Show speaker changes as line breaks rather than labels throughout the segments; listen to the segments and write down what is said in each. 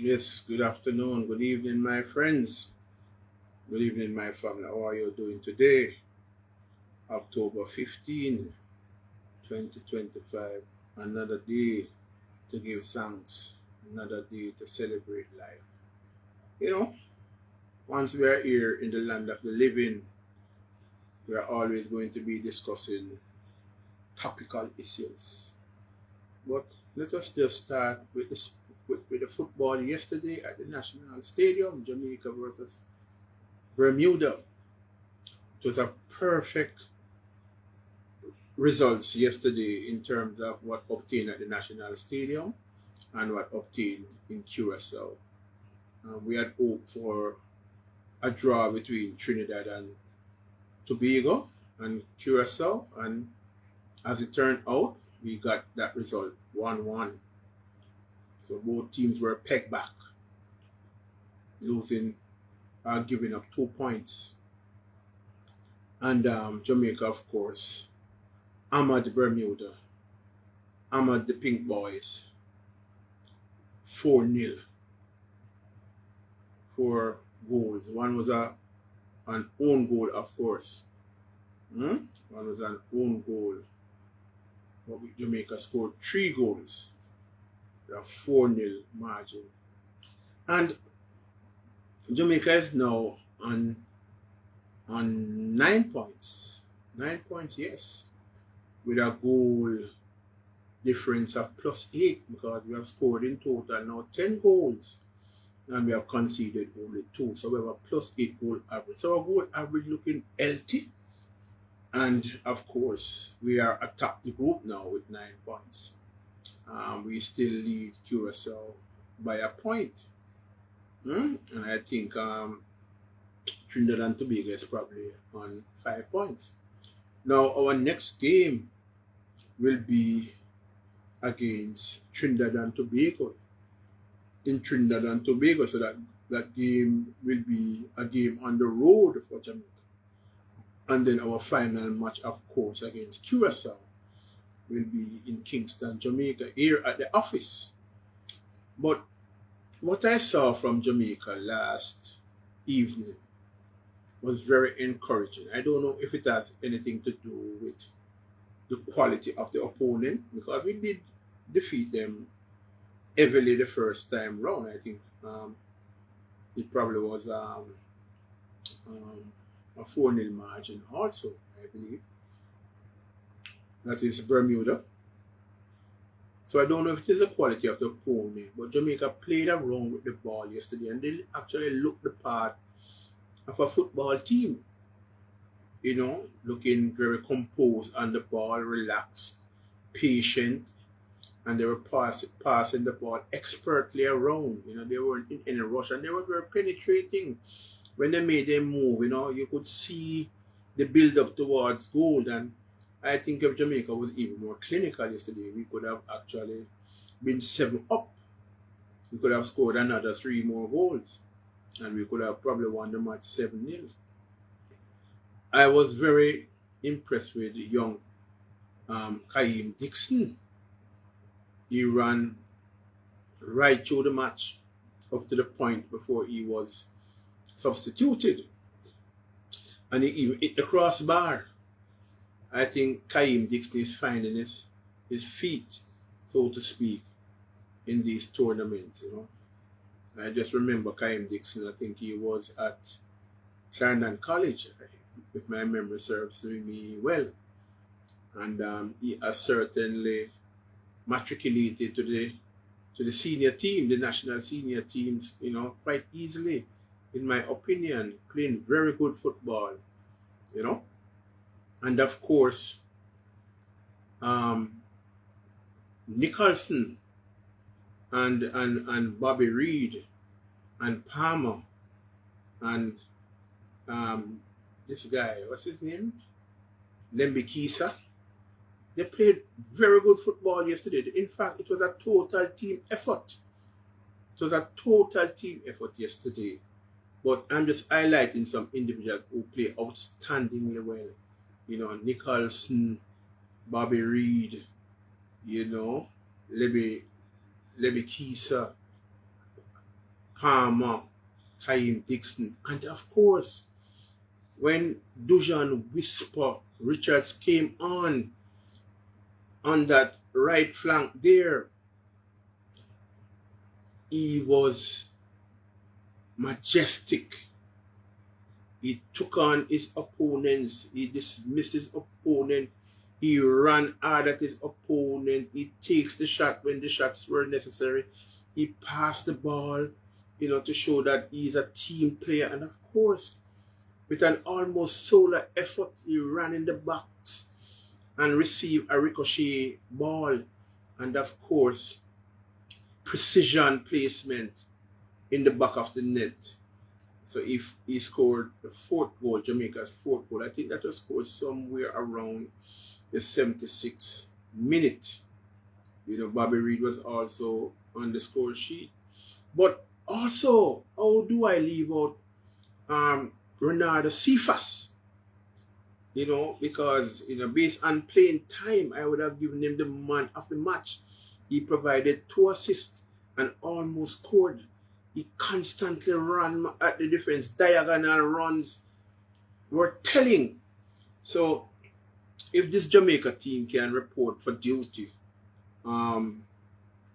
Yes, good afternoon, good evening, my friends. Good evening, my family. How are you doing today? October 15, 2025. Another day to give thanks, another day to celebrate life. You know, once we are here in the land of the living, we are always going to be discussing topical issues. But let us just start with the football yesterday at the National Stadium, Jamaica versus Bermuda. It was a perfect results yesterday in terms of what obtained at the National Stadium and what obtained in Curacao. We had hoped for a draw between Trinidad and Tobago and Curacao, and as it turned out, we got that result 1-1. So both teams were pegged back, losing, giving up 2 points. And Jamaica, of course, hammered Bermuda, hammered the Pink Boys 4-0. 4 goals. One was an own goal, of course. One was an own goal. But Jamaica scored 3 goals. A 4-0 margin. And Jamaica is now on 9 points. 9 points, yes. With a goal difference of +8 because we have scored in total now 10 goals and we have conceded only 2. So we have a +8 goal average. So our goal average looking healthy. And of course, we are atop the group now with 9 points. We still lead Curacao by a point. And I think Trinidad and Tobago is probably on 5 points. Now, our next game will be against Trinidad and Tobago in Trinidad and Tobago. So that game will be a game on the road for Jamaica. And then our final match, of course, against Curacao will be in Kingston, Jamaica, here at the office. But what I saw from Jamaica last evening was very encouraging. I don't know if it has anything to do with the quality of the opponent because we did defeat them heavily the first time round. I think it probably was a 4-0 margin also, I believe. That is Bermuda. So I don't know if it is the quality of the opponent, but Jamaica played around with the ball yesterday and they actually looked the part of a football team. Looking very composed on the ball, relaxed, patient, and they were passing the ball expertly around. They weren't in any rush and they were very penetrating. When they made their move, you could see the build up towards goal. And I think if Jamaica was even more clinical yesterday, we could have actually been 7 up. We could have scored another 3 more goals. And we could have probably won the match 7-0. I was very impressed with the young Kaim Dixon. He ran right through the match up to the point before he was substituted. And he even hit the crossbar. I think Kaim Dixon is finding his feet, so to speak, in these tournaments. I just remember Kaim Dixon, I think he was at Clarendon College, if my memory serves me well. And he has certainly matriculated to the senior team, the national senior teams, quite easily, in my opinion, playing very good football, you know. And of course, um, Nicholson and Bobby Reed and Palmer and this guy, what's his name? Lembikisa. They played very good football yesterday. In fact, it was a total team effort. It was a total team effort yesterday. But I'm just highlighting some individuals who play outstandingly well. Nicholson, Bobby Reed, you know, Lebe Kisa, Palmer, Kaim Dixon, and of course, when Dujan Whisper Richards came on that right flank there, he was majestic. He took on his opponents. He dismissed his opponent. He ran hard at his opponent. He takes the shot when the shots were necessary. He passed the ball, to show that he's a team player. And of course, with an almost solar effort, he ran in the box and received a ricochet ball. And of course, precision placement in the back of the net. So if he scored the fourth goal, Jamaica's fourth goal, I think that was scored somewhere around the 76th minute. Bobby Reid was also on the score sheet. But also, how do I leave out Renardo Cephas? Because, based on playing time, I would have given him the man of the match. He provided 2 assists and almost scored. He constantly ran at the defense. Diagonal runs were telling. So, if this Jamaica team can report for duty,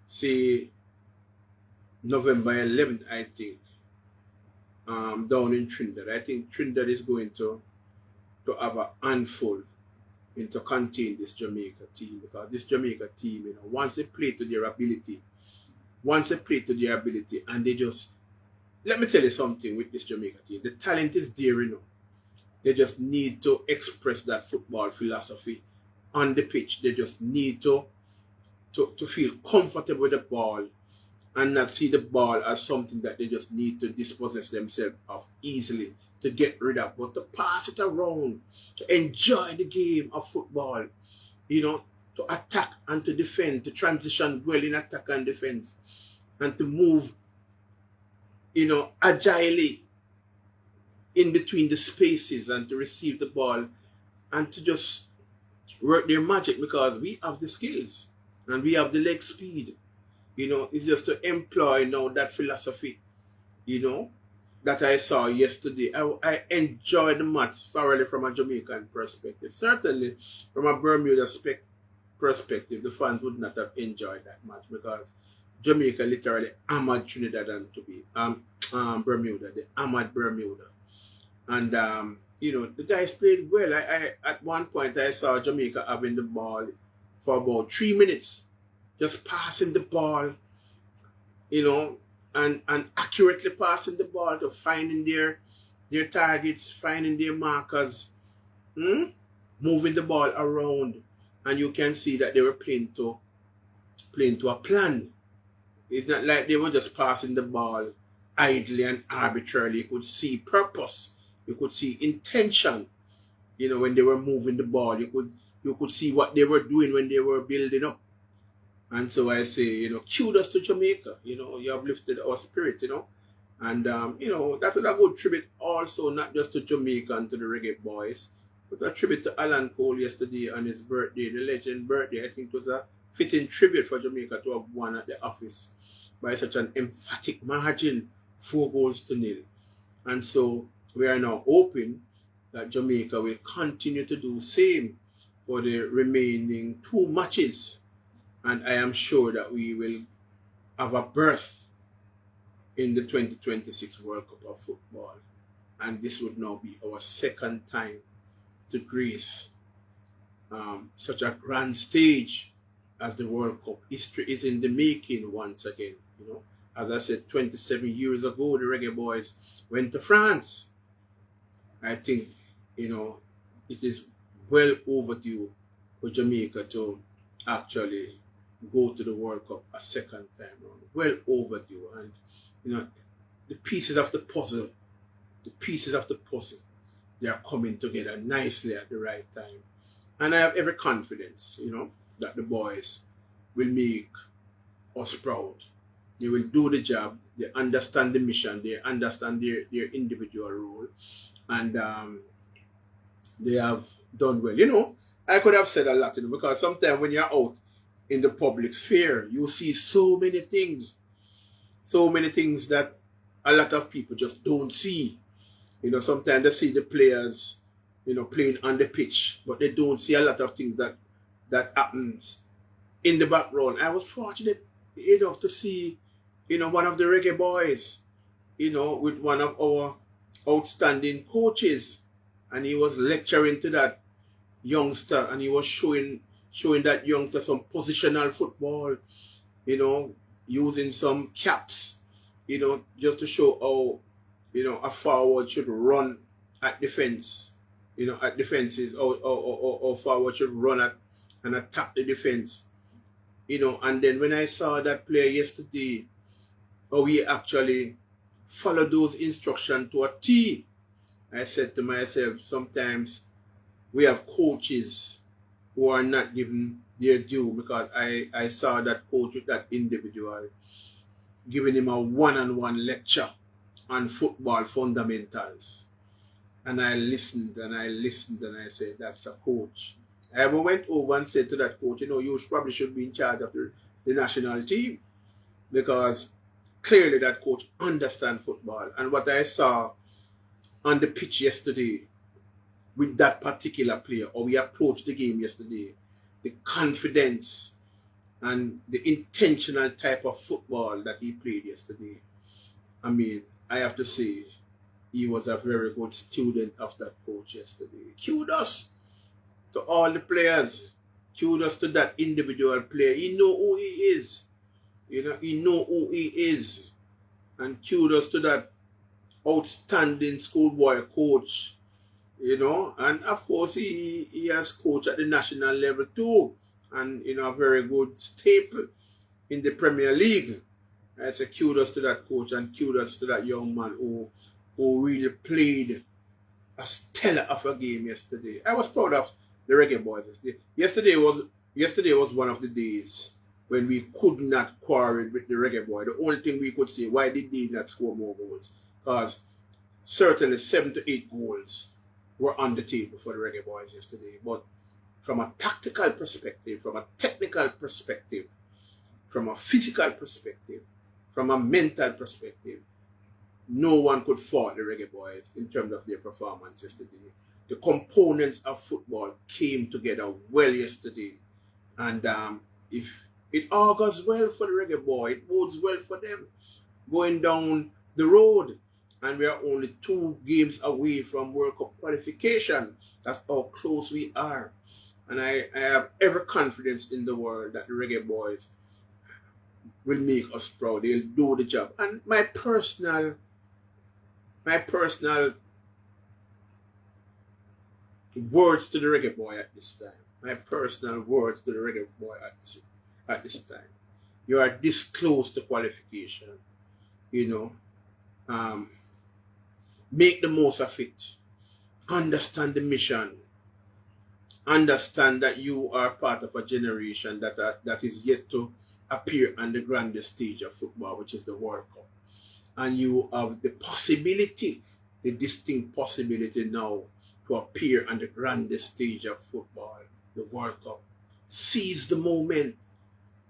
say November 11th, I think, down in Trinidad, I think Trinidad is going to have a handful to contain this Jamaica team, because this Jamaica team, once they play to their ability, and they just, let me tell you something with this Jamaica team, the talent is there, They just need to express that football philosophy on the pitch. They just need to feel comfortable with the ball and not see the ball as something that they just need to dispossess themselves of easily, to get rid of, but to pass it around, to enjoy the game of football, to attack and to defend, to transition well in attack and defense, and to move, agilely in between the spaces and to receive the ball and to just work their magic, because we have the skills and we have the leg speed. It's just to employ now that philosophy, that I saw yesterday. I enjoyed the match thoroughly from a Jamaican perspective. Certainly from a Bermuda perspective, the fans would not have enjoyed that match, because Jamaica literally hammered Trinidad and Bermuda. They hammered Bermuda. And, the guys played well. I at one point, I saw Jamaica having the ball for about 3 minutes, just passing the ball, and accurately passing the ball, to finding their targets, finding their markers, moving the ball around. And you can see that they were playing to a plan. It's not like they were just passing the ball idly and arbitrarily. You could see purpose. You could see intention. When they were moving the ball, you could see what they were doing when they were building up. And so I say, kudos to Jamaica. You have lifted our spirit, And, that was a good tribute also, not just to Jamaica and to the Reggae Boyz, but a tribute to Alan Cole yesterday on his birthday, the legend birthday. I think it was a fitting tribute for Jamaica to have won at the office by such an emphatic margin, 4-0. And so we are now hoping that Jamaica will continue to do the same for the remaining 2 matches. And I am sure that we will have a berth in the 2026 World Cup of Football. And this would now be our second time to grace such a grand stage as the World Cup. History is in the making once again. As I said, 27 years ago, the Reggae Boyz went to France. I think, it is well overdue for Jamaica to actually go to the World Cup a second time around. Well overdue. And, the pieces of the puzzle, they are coming together nicely at the right time. And I have every confidence, that the boys will make us proud. They will do the job. They understand the mission. They understand their individual role. And they have done well. I could have said a lot, because sometimes when you're out in the public sphere, you see so many things that a lot of people just don't see. Sometimes they see the players, playing on the pitch, but they don't see a lot of things that happens in the background. I was fortunate enough to see, one of the Reggae Boyz, with one of our outstanding coaches, and he was lecturing to that youngster, and he was showing that youngster some positional football, using some caps, just to show how, a forward should run at defense, at defenses, or forward should run at and attack the defense, and then when I saw that player yesterday, how he actually followed those instructions to a T, I said to myself, sometimes we have coaches who are not given their due, because I saw that coach with that individual giving him a one-on-one lecture on football fundamentals. And I listened and I listened and I said, that's a coach. I ever went over and said to that coach, you probably should be in charge of the national team, because clearly that coach understands football. And what I saw on the pitch yesterday with that particular player, or we approached the game yesterday, the confidence and the intentional type of football that he played yesterday, I mean, I have to say, he was a very good student of that coach yesterday. Kudos to all the players. Kudos to that individual player. He know who he is. He know who he is. And kudos to that outstanding schoolboy coach. And of course he has coached at the national level too. And a very good staple in the Premier League. I say kudos to that coach and kudos to that young man who really played a stellar of a game yesterday. I was proud of the Reggae Boyz yesterday. Yesterday was one of the days when we could not quarrel with the Reggae Boy. The only thing we could say, why did they not score more goals? Because certainly 7 to 8 goals were on the table for the Reggae Boyz yesterday. But from a tactical perspective, from a technical perspective, from a physical perspective, from a mental perspective, no one could fault the Reggae Boyz in terms of their performance yesterday. The components of football came together well yesterday. And if it all goes well for the Reggae Boy, it bodes well for them going down the road. And we are only 2 games away from World Cup qualification. That's how close we are. And I have every confidence in the world that the Reggae Boyz will make us proud. They'll do the job. And my personal words to the Reggae Boy at this time. My personal words to the Reggae Boy at this time. You are this close to qualification. Make the most of it. Understand the mission. Understand that you are part of a generation that is yet to appear on the grandest stage of football, which is the World Cup. And you have the possibility, the distinct possibility now to appear on the grandest stage of football, the World Cup. Seize the moment.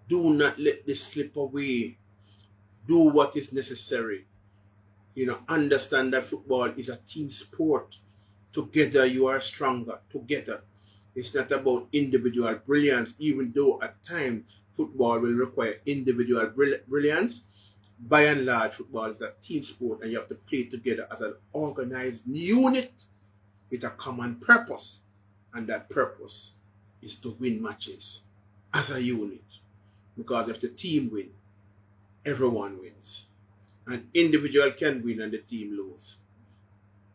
Do not let this slip away. Do what is necessary. Understand that football is a team sport. Together you are stronger. Together. It's not about individual brilliance, even though at times football will require individual brilliance. By and large, football is a team sport, and you have to play together as an organized unit with a common purpose. And that purpose is to win matches as a unit. Because if the team wins, everyone wins. An individual can win and the team lose.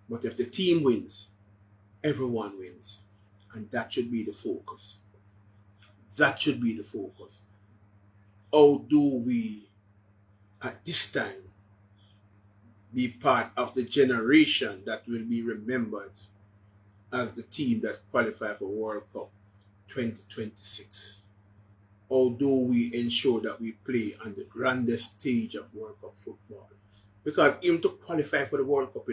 But if the team wins, everyone wins. And that should be the focus. That should be the focus. How do we, at this time, be part of the generation that will be remembered as the team that qualified for World Cup 2026? How do we ensure that we play on the grandest stage of World Cup football? Because even to qualify for the World Cup,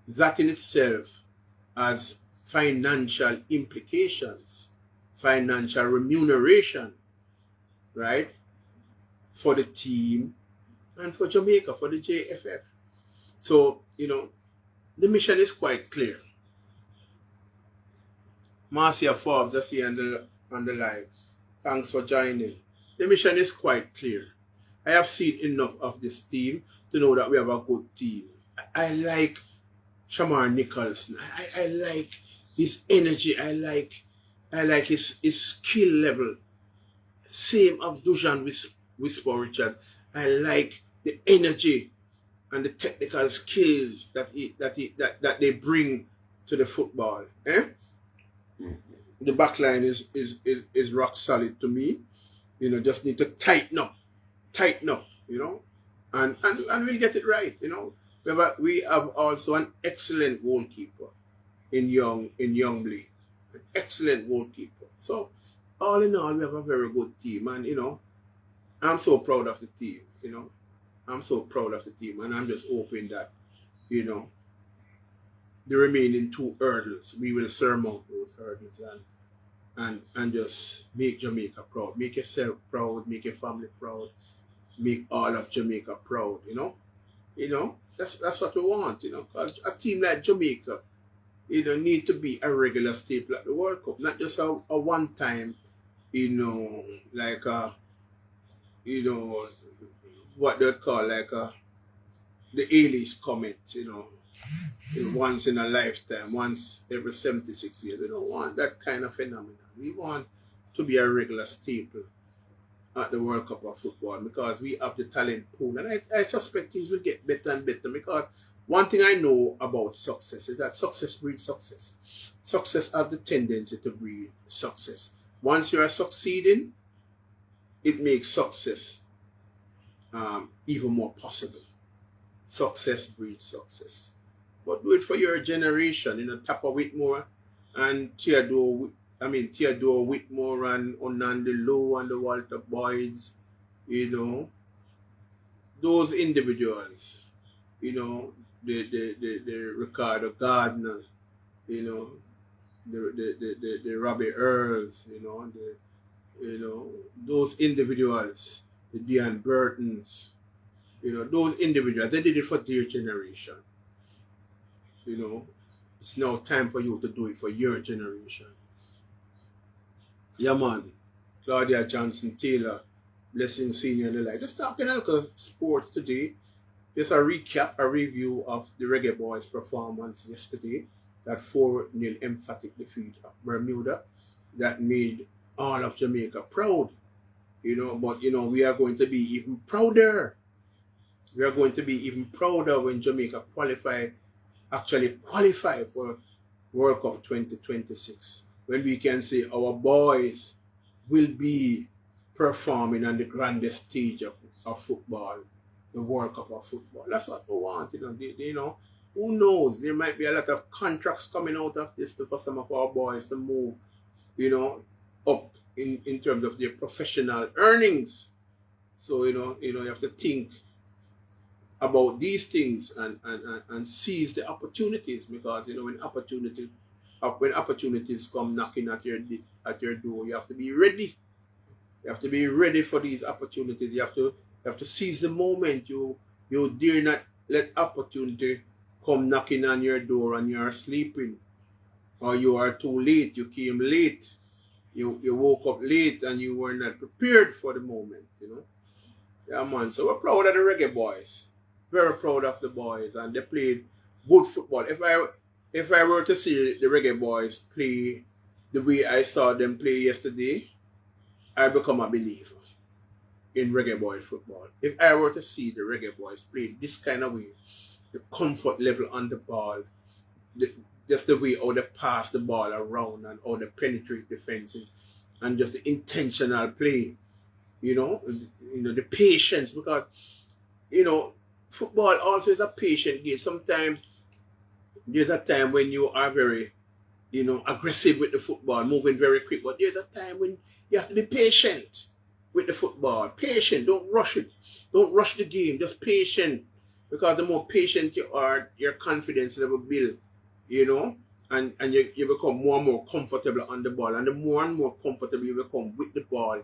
that in itself has financial implications, financial remuneration, right? For the team and for Jamaica, for the JFF. So, the mission is quite clear. Marcia Forbes, I see on the live. Thanks for joining. The mission is quite clear. I have seen enough of this team to know that we have a good team. I like Shamar Nicholson. I like his energy. I like his skill level. Same of Dujan Whisper Richard. I like the energy and the technical skills that they bring to the football. The back line is rock solid to me. Just need to tighten up, and we'll get it right. We have also an excellent goalkeeper in young Blake, an excellent goalkeeper. So all in all, we have a very good team, and I'm so proud of the team. I'm so proud of the team, and I'm just hoping that the remaining 2 hurdles, we will surmount those hurdles and just make Jamaica proud. Make yourself proud, make your family proud, make all of Jamaica proud, That's what we want, because a team like Jamaica, need to be a regular staple at the World Cup, not just a one-time, like what they call like the A-list comment, once in a lifetime, once every 76 years. We don't want that kind of phenomenon. We want to be a regular staple at the World Cup of football because we have the talent pool. And I suspect things will get better and better because one thing I know about success is that success breeds success. Success has the tendency to breed success. Once you are succeeding, it makes success even more possible. Success breeds success. But do it for your generation, Tapper Whitmore and Theodore Whitmore and Onandi Lowe and the Walter Boyds, those individuals, the Ricardo Gardner, the Robbie Earls, those individuals, the Dean Burtons, those individuals, they did it for their generation. It's now time for you to do it for your generation. Yeah, man. Claudia Johnson Taylor, Blessing Senior and the like. Just talking about sports today. Just a recap, a review of the Reggae Boyz performance yesterday. That 4-0 emphatic defeat of Bermuda that made all of Jamaica proud. But we are going to be even prouder. We are going to be even prouder when Jamaica actually qualify for World Cup 2026. When we can say our boys will be performing on the grandest stage of football, the World Cup of football. That's what we want, Who knows? There might be a lot of contracts coming out of this for some of our boys to move, up in terms of their professional earnings. So, you have to think about these things and seize the opportunities because, when opportunities come knocking at your door, you have to be ready. You have to be ready for these opportunities. You have to seize the moment. You dare not let opportunity come knocking on your door and you are sleeping, or you are too late. You came late. You woke up late and you were not prepared for the moment. Yeah, man. So we're proud of the Reggae Boyz. Very proud of the boys, and they played good football. If I were to see the Reggae Boyz play the way I saw them play yesterday, I become a believer in Reggae Boyz football. If I were to see the Reggae Boyz play this kind of way, the comfort level on the ball, just the way how they pass the ball around and how they penetrate defenses, and just the intentional play, the patience, because football also is a patient game. Sometimes there's a time when you are very, aggressive with the football, moving very quick. But there's a time when you have to be patient with the football. Patient. Don't rush it. Don't rush the game. Just patient. Because the more patient you are, your confidence level build. and you become more and more comfortable on the ball, and the more and more comfortable you become with the ball,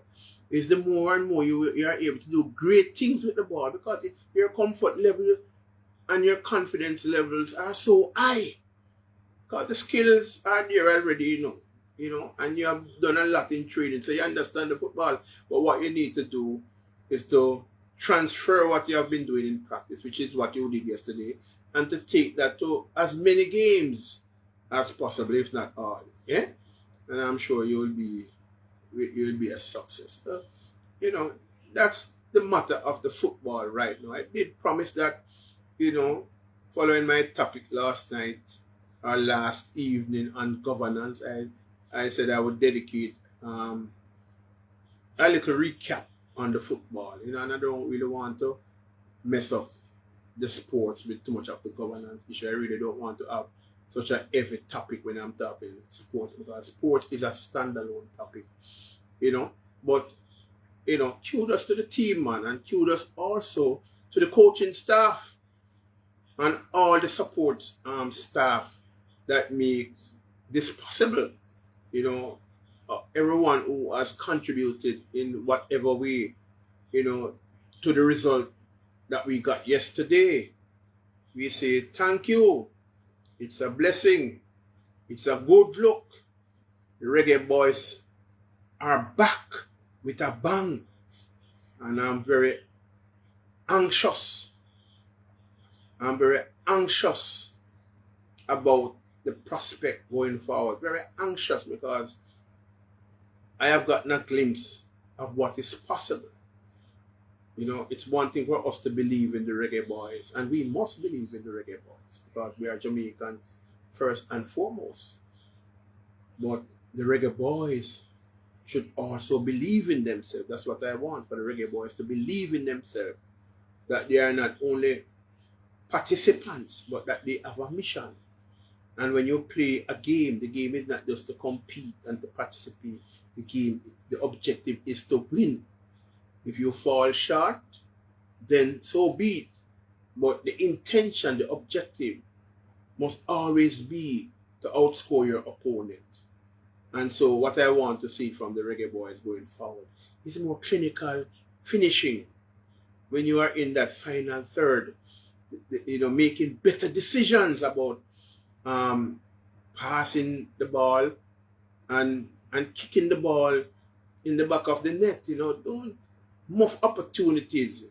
is the more and more you are able to do great things with the ball, because your comfort level and your confidence levels are so high, because the skills are there already, and you have done a lot in training, so you understand the football. But what you need to do is to transfer what you have been doing in practice, which is what you did yesterday, and to take that to as many games as possible, if not all. Yeah, and I'm sure you'll be a success. So, that's the matter of the football right now. I did promise that, following my topic last night or last evening on governance, I said I would dedicate a little recap on the football, and I don't really want to mess up the sports with too much of the governance issue. I really don't want to have such a heavy topic when I'm talking sports, because sports is a standalone topic, But kudos to the team, man, and kudos also to the coaching staff and all the support staff that make this possible. Everyone who has contributed in whatever way, to the result that we got yesterday. We say thank you. It's a blessing. It's a good look. The Reggae Boyz are back with a bang. And I'm very anxious. About the prospect going forward. Very anxious, because I have gotten a glimpse of what is possible. It's one thing for us to believe in the Reggae Boyz, and we must believe in the Reggae Boyz, because we are Jamaicans first and foremost. But the Reggae Boyz should also believe in themselves. That's what I want for the Reggae Boyz, to believe in themselves, that they are not only participants, but that they have a mission. And when you play a game, the game is not just to compete and to participate. The objective is to win. If you fall short, then so be it. But the intention, the objective, must always be to outscore your opponent. And so what I want to see from the Reggae Boyz going forward is more clinical finishing. When you are in that final third, making better decisions about passing the ball and kicking the ball in the back of the net. Don't muff opportunities.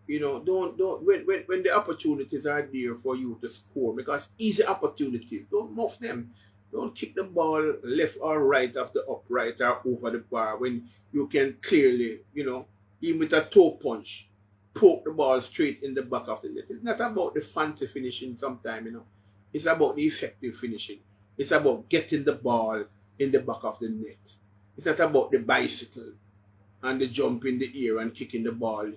Don't when the opportunities are there for you to score, because easy opportunities, don't muff them. Don't kick the ball left or right of the upright or over the bar, when you can clearly, even with a toe punch, poke the ball straight in the back of the net. It's not about the fancy finishing sometimes, It's about the effective finishing. It's about getting the ball in the back of the net. It's not about the bicycle and the jump in the air and kicking the ball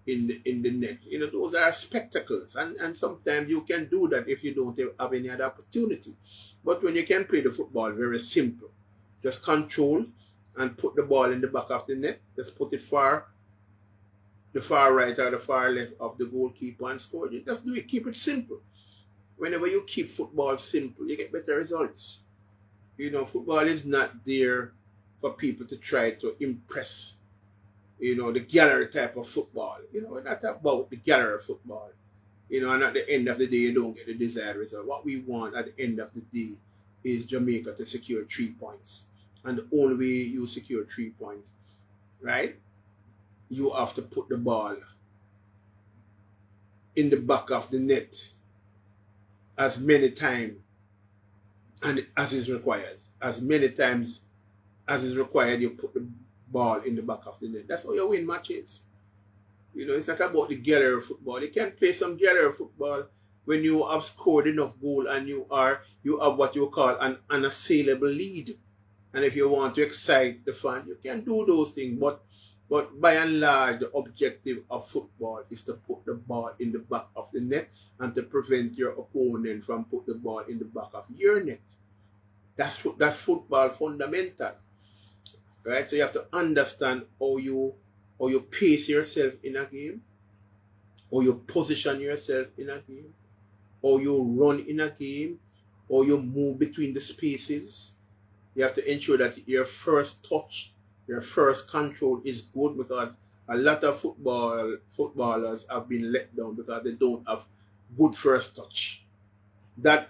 in the net. Those are spectacles. And sometimes you can do that if you don't have any other opportunity. But when you can play the football, very simple. Just control and put the ball in the back of the net. Just put it the far right or the far left of the goalkeeper and score. You just do it. Keep it simple. Whenever you keep football simple, you get better results. Football is not there for people to try to impress, the gallery type of football. It's not about the gallery football. And at the end of the day, you don't get the desired result. What we want at the end of the day is Jamaica to secure 3 points. And the only way you secure 3 points, right, you have to put the ball in the back of the net as many times and as is required. As many times as is required, you put the ball in the back of the net. That's how you win matches. It's not about the gallery football. You can play some gallery football when you have scored enough goal and you have what you call an unassailable lead. And if you want to excite the fan, you can do those things. But by and large, the objective of football is to put the ball in the back of the net and to prevent your opponent from putting the ball in the back of your net. That's football fundamental, right? So you have to understand how you pace yourself in a game, how you position yourself in a game, how you run in a game, how you move between the spaces. You have to ensure that your first touch, your first control is good, because a lot of footballers have been let down because they don't have good first touch. That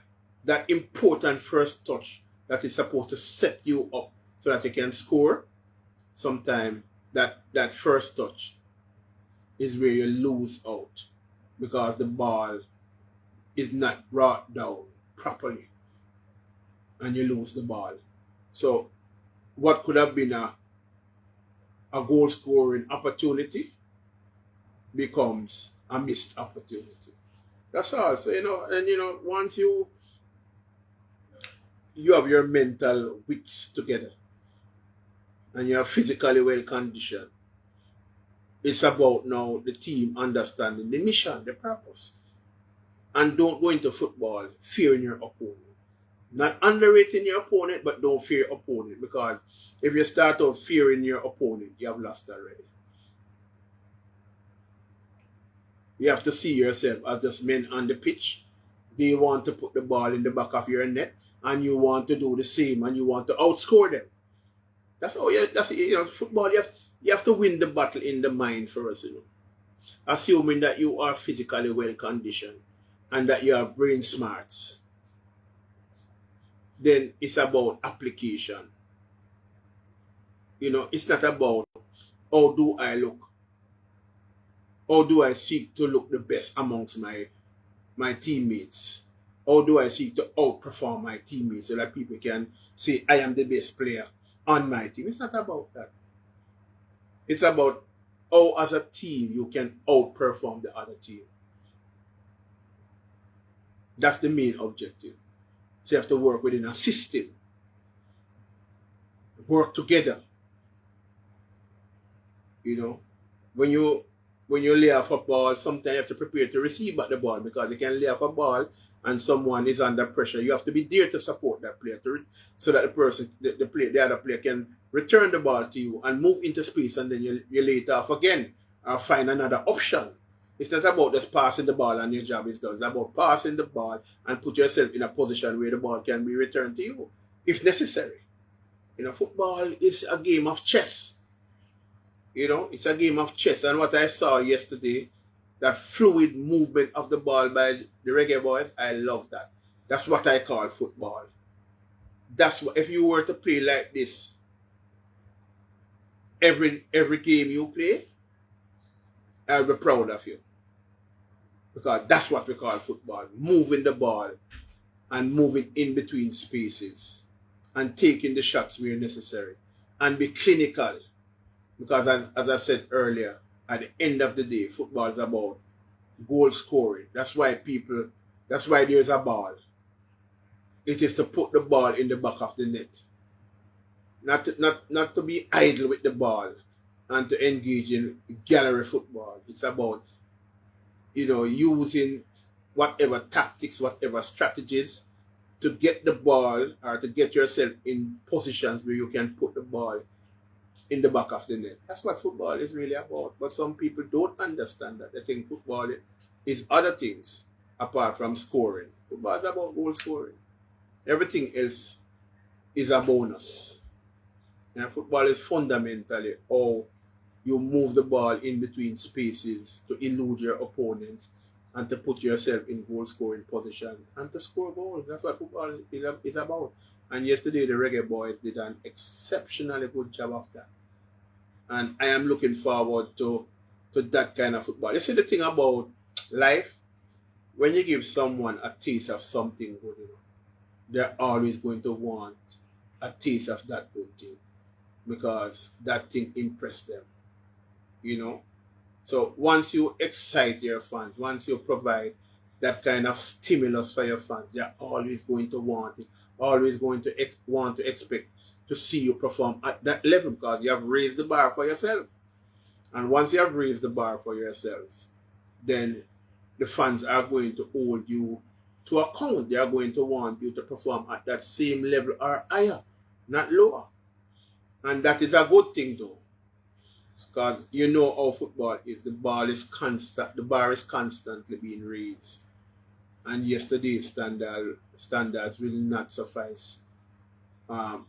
important first touch that is supposed to set you up so that you can score. Sometimes that first touch is where you lose out, because the ball is not brought down properly and you lose the ball. So what could have been a goal scoring opportunity becomes a missed opportunity. That's all. So and once you have your mental wits together and you're physically well conditioned, it's about now the team understanding the mission, the purpose. And don't go into football fearing your opponent. Not underrating your opponent, but don't fear your opponent, because if you start off fearing your opponent, you have lost already. You have to see yourself as just men on the pitch. They want to put the ball in the back of your net, and you want to do the same, and you want to outscore them. That's all. Football. You have to win the battle in the mind first. Assuming that you are physically well conditioned and that you are brain smarts. Then it's about application. It's not about how do I look, how do I seek to look the best amongst my teammates, how do I seek to outperform my teammates so that people can say I am the best player on my team. It's not about that. It's about how as a team you can outperform the other team. That's the main objective. So you have to work within a system. Work together. When you lay off a ball, sometimes you have to prepare to receive back the ball, because you can lay off a ball and someone is under pressure. You have to be there to support that player so that the other player can return the ball to you and move into space, and then you lay it off again or find another option. It's not about just passing the ball and your job is done. It's about passing the ball and put yourself in a position where the ball can be returned to you if necessary. Football is a game of chess. It's a game of chess. And what I saw yesterday, that fluid movement of the ball by the Reggae Boyz, I love that. That's what I call football. That's what, if you were to play like this every game you play, I'll be proud of you. Because that's what we call football. Moving the ball and moving in between spaces and taking the shots where necessary and be clinical. Because as I said earlier, at the end of the day, football is about goal scoring. That's why there's a ball. It is to put the ball in the back of the net. Not to be idle with the ball and to engage in gallery football. It's about using whatever tactics, whatever strategies to get the ball or to get yourself in positions where you can put the ball in the back of the net. That's what football is really about. But some people don't understand that. They think football is other things apart from scoring. Football is about goal scoring. Everything else is a bonus. And football is fundamentally how you move the ball in between spaces to elude your opponents and to put yourself in goal scoring positions and to score goals. That's what football is about. And yesterday the Reggae Boyz did an exceptionally good job of that. And I am looking forward to that kind of football. You see, the thing about life, when you give someone a taste of something good, they're always going to want a taste of that good thing, because that thing impressed them. So once you excite your fans, once you provide that kind of stimulus for your fans, they're always going to want it, always going to want to expect to see you perform at that level, because you have raised the bar for yourself. And once you have raised the bar for yourselves, then the fans are going to hold you to account. They are going to want you to perform at that same level or higher, not lower. And that is a good thing though, because you know how football is. The bar is constantly being raised. And yesterday's standards will not suffice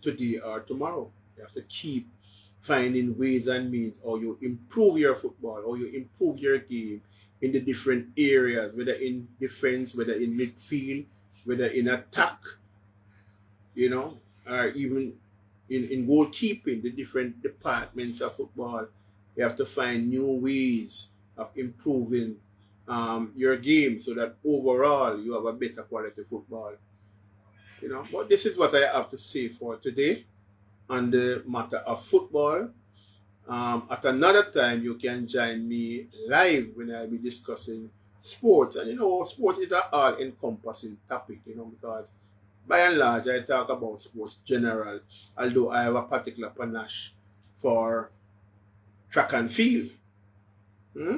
today or tomorrow. You have to keep finding ways and means, or you improve your football, or you improve your game in the different areas, whether in defense, whether in midfield, whether in attack, or even in goalkeeping, the different departments of football. You have to find new ways of improving your game so that overall you have a better quality football. But this is what I have to say for today on the matter of football. At another time, you can join me live when I be discussing sports. And sports is an all-encompassing topic, because by and large, I talk about sports general, although I have a particular panache for track and field. Hmm?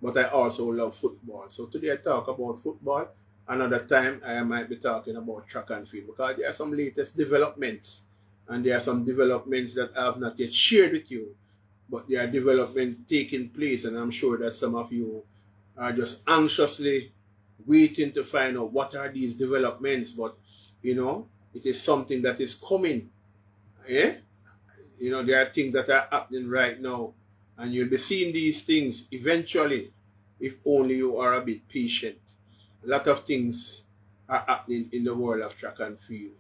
But I also love football. So today I talk about football. Another time I might be talking about track and field because there are some latest developments. And there are some developments that I have not yet shared with you. But there are developments taking place, and I'm sure that some of you are just anxiously waiting to find out what are these developments. But it is something that is coming. Yeah? There are things that are happening right now, and you'll be seeing these things eventually if only you are a bit patient. A lot of things are happening in the world of track and field.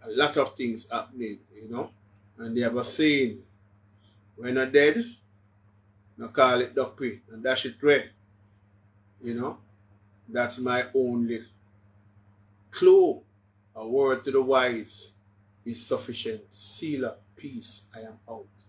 A lot of things happening. And they have a saying, when not dead, no call it duckpy and dash it away. That's my only clue. A word to the wise is sufficient. Sealer, peace, I am out.